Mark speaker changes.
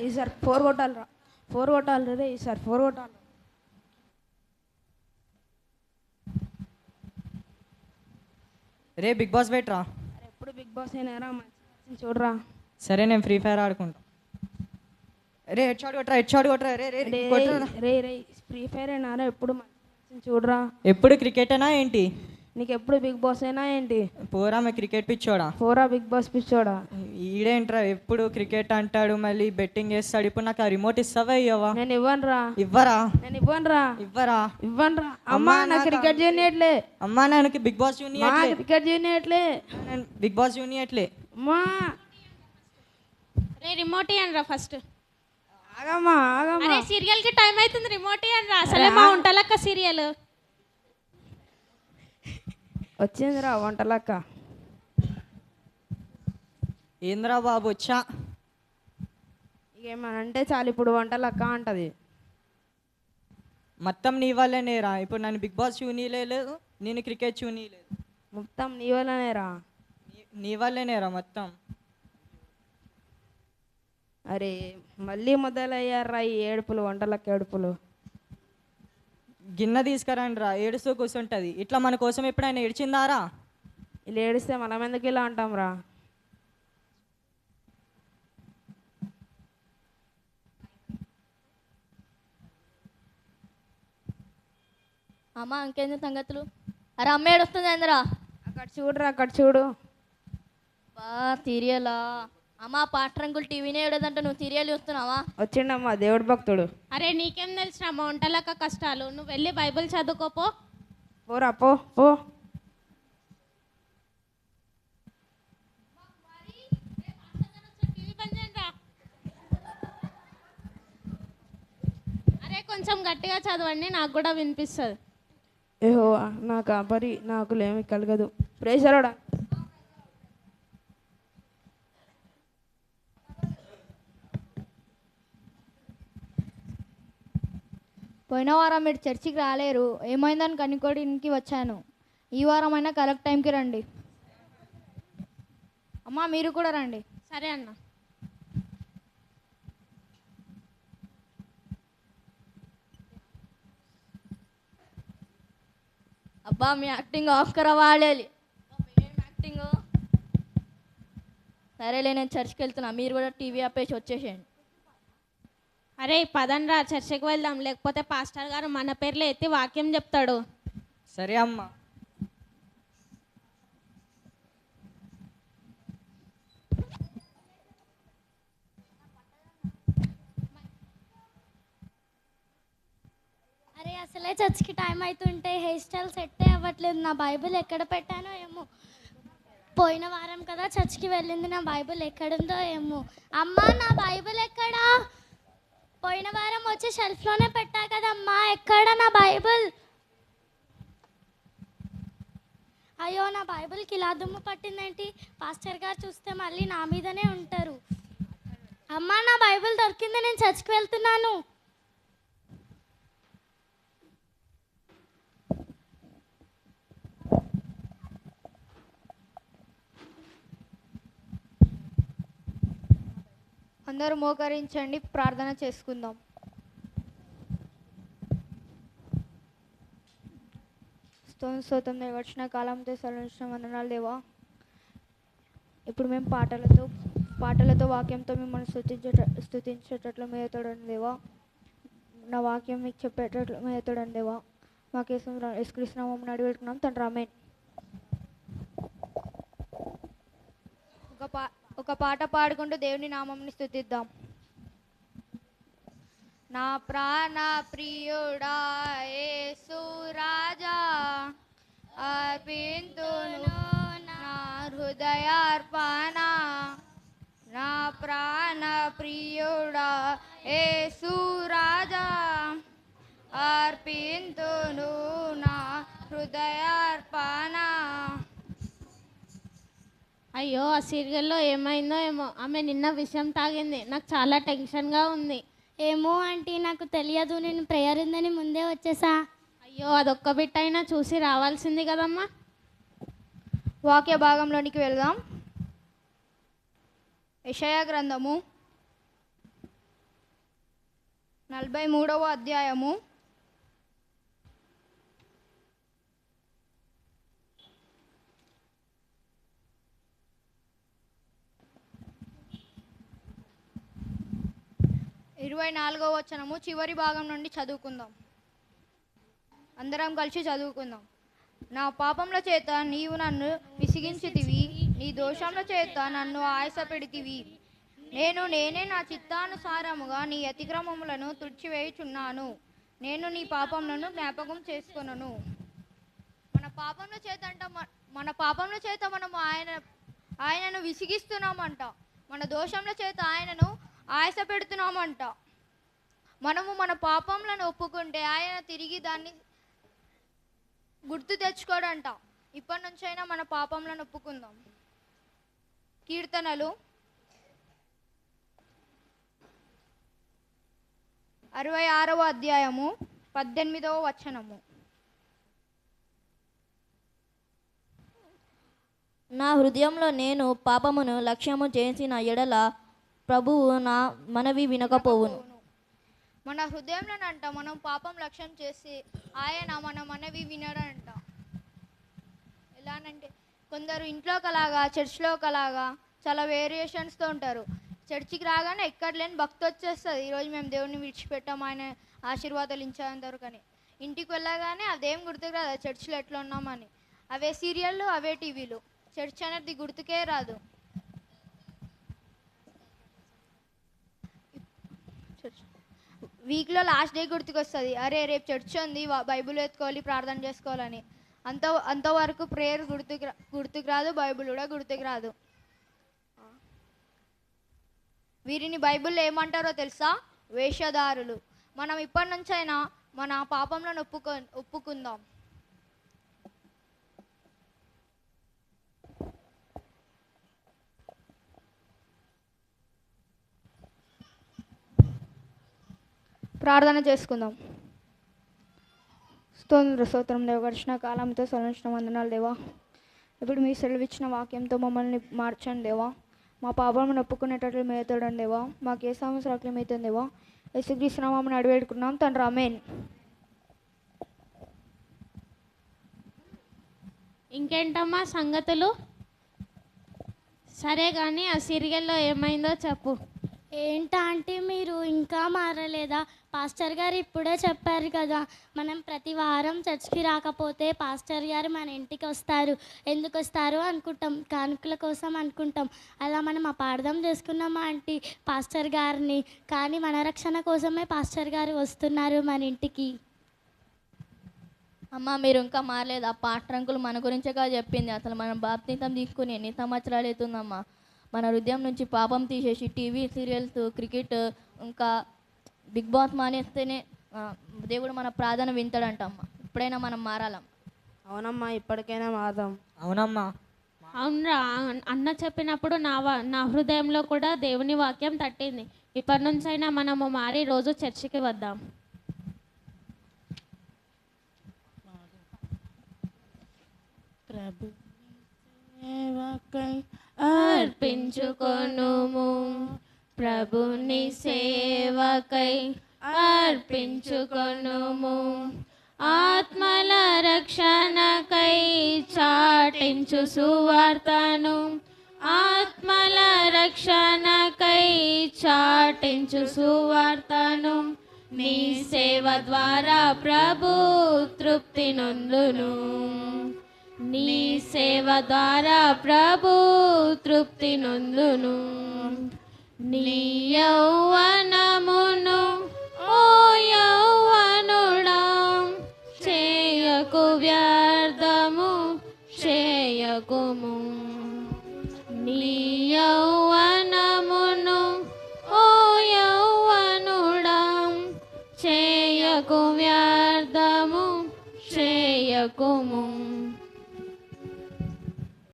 Speaker 1: ఈసారి four కొట్టాలిరా, four కొట్టాలి రే, ఈసారి ఫోర్ కొట్టాలి.
Speaker 2: రే బిగ్ బాస్ బెట్రా.
Speaker 1: అరే ఎప్పుడు బిగ్ బాస్ అయినారా, మంచి చూడరా.
Speaker 2: సరే నేను ఫ్రీ ఫైర్ ఆడుకుంటా. రే హెడ్ షాట్ కొట్టరా, హెడ్ షాట్ కొట్టరా. రే రే
Speaker 1: రే
Speaker 2: కొట్టరా.
Speaker 1: రే రే ఫ్రీ ఫైర్ అయినారా, ఎప్పుడు మంచి చూడరా.
Speaker 2: ఎప్పుడు క్రికెటేనా ఏంటి?
Speaker 1: నీకు ఎప్పుడు బిగ్ బాస్ అయినా ఏంటి?
Speaker 2: పోరా మే క్రికెట్ పిచ్చోడా.
Speaker 1: పోరా బిగ్ బాస్ పిచ్చోడా.
Speaker 2: ఈడేంట్రా ఎప్పుడు క్రికెట్ అంటాడు, మళ్ళీ బెట్టింగ్ చేస్తాడు. ఇప్పుడు నాకు ఆ రిమోట్ ఇస్తావా ఇవ్వవా?
Speaker 1: నేను ఇవ్వనురా.
Speaker 2: ఇవ్వరా?
Speaker 1: నేను ఇవ్వనురా.
Speaker 2: ఇవ్వరా?
Speaker 1: ఇవ్వనురా. అమ్మా నా క్రికెట్ జూనియట్లే.
Speaker 2: అమ్మా నాకు బిగ్ బాస్ జూనియట్లే.
Speaker 1: క్రికెట్ జూనియట్లే.
Speaker 2: బిగ్ బాస్ జూనియట్లే.
Speaker 1: అమ్మా
Speaker 3: రే రిమోట్ ఇయ్యండిరా ఫస్ట్.
Speaker 1: ఆగమ్మా ఆగమ్మా.
Speaker 3: అరే సీరియల్ కి టైం అవుతుంది, రిమోట్ ఇయ్యండిరా. అసలే మా ఉంటలక్క సీరియల్
Speaker 1: వచ్చిందిరా వంటలక్క.
Speaker 2: ఏంద్రా బాబు వచ్చా.
Speaker 1: ఏమనంటే చాలు ఇప్పుడు వంటలక్క అంటది.
Speaker 2: మొత్తం నీ వల్లనేరా. ఇప్పుడు నన్ను బిగ్ బాస్ చూనీలేదు, నేను క్రికెట్ చూనీలేదు.
Speaker 1: మొత్తం నీ వల్లనేరా.
Speaker 2: నీ వల్లేనేరా మొత్తం.
Speaker 1: అరే మళ్ళీ మొదలయ్యారా ఈ ఏడుపులు, వంటలక్క ఏడుపులు.
Speaker 2: గిన్నె తీసుకురండి రా, ఏడుస్తూ కూర్చుంటుంది. ఇట్లా మన కోసం ఎప్పుడైనా ఏడ్చిందారా?
Speaker 1: ఇలా ఏడిస్తే మనం ఎందుకు ఇలా అంటాం రా.
Speaker 4: అమ్మ ఇంకేంది సంగతులు? అరే అమ్మ ఏడుస్తుంది ఏందిరా?
Speaker 1: అక్కడ చూడురా, అక్కడ చూడు.
Speaker 4: బా సీరియలా? అమ్మ పాట్రంకులు టీవీనే ఏడదంటే నువ్వు సీరియల్ చూస్తున్నావా?
Speaker 1: వచ్చిండమ్మా దేవుడు భక్తుడు.
Speaker 3: అరే నీకేం తెలిసిన మా వంటలక్క కష్టాలు, నువ్వు వెళ్ళి బైబిల్ చదువుకోపో.
Speaker 1: పోరా పో పో.
Speaker 3: అరే కొంచెం గట్టిగా చదవండి, నాకు కూడా వినిపిస్తుంది.
Speaker 1: ఏహో నాకు పరి నాకులేమి కలగదు. ప్రేసరోడా.
Speaker 4: పోయిన వారం మీరు చర్చికి రాలేరు, ఏమైందని కనుక్కోడానికి వచ్చాను. ఈ వారం అయినా కరెక్ట్ టైంకి రండి. అమ్మ మీరు కూడా రండి.
Speaker 3: సరే అన్న.
Speaker 4: అబ్బా మీ యాక్టింగ్ ఆస్కర్ వాడాలి. ఏం యాక్టింగ్. సరేలే నేను చర్చికి వెళ్తున్నా, మీరు కూడా టీవీ ఆపేసి వచ్చేసేయండి.
Speaker 3: అరే పదండ్రా చర్చకి వెళ్దాం, లేకపోతే పాస్టర్ గారు మన పేర్లు ఎత్తి వాక్యం చెప్తాడు.
Speaker 2: సరే అమ్మా.
Speaker 5: అరే అసలే చర్చికి టైం అవుతుంటే హెయిర్ స్టైల్ సెట్ అవ్వట్లేదు. నా బైబిల్ ఎక్కడ పెట్టానో ఏమో. పోయిన వారం కదా చర్చికి వెళ్ళింది, నా బైబిల్ ఎక్కడుందో ఏమో. అమ్మా నా బైబిల్ ఎక్కడా? పోయిన వారం వచ్చి షెల్ఫ్లోనే పెట్టా కదమ్మా, ఎక్కడ నా బైబిల్? అయ్యో నా బైబిల్కి ఇలా దుమ్ము పట్టిందేంటి? పాస్టర్ గారు చూస్తే మళ్ళీ నా మీదనే ఉంటారు. అమ్మా నా బైబిల్ దొరికింది, నేను చర్చికి వెళ్తున్నాను.
Speaker 4: అందరూ మోకరించండి, ప్రార్థన చేసుకుందాం. స్తోత్రం వచ్చిన కాలంతో సరళించిన వందనాలు దేవా. ఇప్పుడు మేము పాటలతో వాక్యంతో మిమ్మల్ని స్తుతించేటట్లు మేతోడండి దేవా. నా వాక్యం మీకు చెప్పేటట్లు మేతోడండి దేవా. మాకేసం యేసుక్రీస్తునామమున అడిగిపెట్టుకున్నాం తండ్రి, ఆమేన్. ఒక పాట పాడుకుంటూ దేవుని నామంని స్తుతిద్దాం. నా ప్రాణ ప్రియుడా యేసు రాజా, అర్పింతును నా హృదయార్పణ. నా ప్రాణ ప్రియుడా యేసు రాజా, అర్పింతును నా హృదయార్పణ.
Speaker 3: అయ్యో ఆ సీరియల్లో ఏమైందో ఏమో, ఆమె నిన్న విషయం తాగింది. నాకు చాలా టెన్షన్గా ఉంది.
Speaker 5: ఏమో ఆంటీ నాకు తెలియదు, నేను ప్రేయర్ ఉందని ముందే వచ్చేసా.
Speaker 3: అయ్యో అదొక్క బిట్ అయినా చూసి రావాల్సింది కదమ్మా.
Speaker 4: వాక్య భాగంలోనికి వెళ్దాం. యెషయా గ్రంథము 43వ అధ్యాయము 24వ వచనము చివరి భాగం నుండి చదువుకుందాం. అందరం కలిసి చదువుకుందాం. నా పాపముల చేత నీవు నన్ను విసిగించితివి, నీ దోషముల చేత నన్ను ఆయాసపెడితివి. నేనే నా చిత్తానుసారముగా నీ అతిక్రమములను తుడిచివేయుచున్నాను. నేను నీ పాపములను జ్ఞాపకం చేసుకొనను. మన పాపముల చేత మనం ఆయనను విసిగిస్తున్నామంట. మన దోషముల చేత ఆయనను ఆయాస పెడుతున్నామంట. మనము మన పాపములను ఒప్పుకుంటే ఆయన తిరిగి దాన్ని గుర్తు తెచ్చుకోడంట. ఇప్పటి నుంచైనా మన పాపములను ఒప్పుకుందాం. కీర్తనలు 66వ అధ్యాయము 18వ వచనము.
Speaker 6: నా హృదయంలో నేను పాపమును లక్ష్యము చేసిన ఎడల ప్రభువు నా మనవి వినకపోవును.
Speaker 4: మన హృదయంలోనంట మనం పాపం లక్ష్యం చేసి ఆయన మన మనవి వినడంట. ఎలానంటే కొందరు ఇంట్లో కలాగా చర్చ్లో కలాగా చాలా వేరియేషన్స్తో ఉంటారు. చర్చికి రాగానే ఎక్కడ లేని భక్తి వచ్చేస్తుంది. ఈరోజు మేము దేవుడిని విడిచిపెట్టాం, ఆయన ఆశీర్వాదాలు ఇచ్చేంతవరకు కానీ. ఇంటికి వెళ్ళగానే అదేం గుర్తుకు రాదు, చర్చిలో ఎట్లా ఉన్నామని. అవే సీరియళ్ళు, అవే టీవీలు. చర్చ్ అనేది గుర్తుకే రాదు. వీక్లో లాస్ట్ డే గుర్తుకు వస్తుంది, అరే రేపు చర్చ్ ఉంది, బైబిల్ ఎత్తుకోవాలి, ప్రార్థన చేసుకోవాలని. అంతవరకు ప్రేయర్ గుర్తుకు రాదు, బైబిల్ కూడా గుర్తుకు రాదు. వీరిని బైబిల్లో ఏమంటారో తెలుసా? వేషధారులు. మనం ఇప్పటి నుంచైనా మన పాపంలను ఒప్పుకుందాం. ప్రార్థన చేసుకుందాం. స్తోత్రం దేవ, గడిచిన కాలంతో సలించిన వందనాలు దేవా. ఇప్పుడు మీ సెలవిచ్చిన వాక్యంతో మమ్మల్ని మార్చండి దేవా. మా పాపలను ఒప్పుకునేటట్లు మేతోడండి దేవా. మాకు ఏ సమస్యలు మేతుంది దేవా. యేసుక్రీస్తు నామమున అడివేడుకున్నాం తండ్రి, ఆమేన్.
Speaker 3: ఇంకేంటమ్మా సంగతులు? సరే కానీ ఆ సీరియల్లో ఏమైందో చెప్పు.
Speaker 5: ఏంటా అంటే మీరు ఇంకా మారలేదా? పాస్టర్ గారు ఇప్పుడే చెప్పారు కదా, మనం ప్రతి వారం చర్చ్కి రాకపోతే పాస్టర్ గారు మన ఇంటికి వస్తారు. ఎందుకు వస్తారు అనుకుంటాం, కానుకల కోసం అనుకుంటాం. అలా మనం అపార్థం చేసుకున్నామా ఆంటీ పాస్టర్ గారిని. కానీ మన రక్షణ కోసమే పాస్టర్ గారు వస్తున్నారు మన ఇంటికి.
Speaker 6: అమ్మ, మీరు ఇంకా మారలేదు. ఆ పాట్రంకులు మన గురించేగా చెప్పింది. అసలు మనం బాప్తిసం తీసుకుని ఎన్ని సంవత్సరాలు అవుతుందమ్మా. మన హృదయం నుంచి పాపం తీసేసి టీవీ సీరియల్స్, క్రికెట్, ఇంకా బిగ్ బాస్ మానేస్తేనే దేవుడు మన ప్రార్థన వింటాడంటమ్మ. ఇప్పుడైనా మనం మారాలమ్మ.
Speaker 1: అవునమ్మా, ఇప్పటికైనా మారదాం.
Speaker 2: అవునమ్మా.
Speaker 3: అవునరా, అన్న చెప్పినప్పుడు నా హృదయంలో కూడా దేవుని వాక్యం తట్టింది. ఇప్పటి నుంచైనా మనము మారి రోజు చర్చికి వద్దాం.
Speaker 7: ప్రభు సేవకై
Speaker 3: అర్పించుకొనుము, ప్రభుని సేవకై అర్పించుకొనుము. ఆత్మల రక్షణకై చాటించు సువార్తను, ఆత్మల రక్షణకై చాటించు సువార్తను. నీ సేవ ద్వారా ప్రభు తృప్తి నొందును, నీ సేవ ద్వారా ప్రభు తృప్తి నొందును. నీ యౌవనమును ఓ యౌవనుడా చేయకు వ్యర్థము చేయకుము. నీ యౌవనమును ఓ యౌవనుడా చేయకు వ్యర్థము చేయకుము.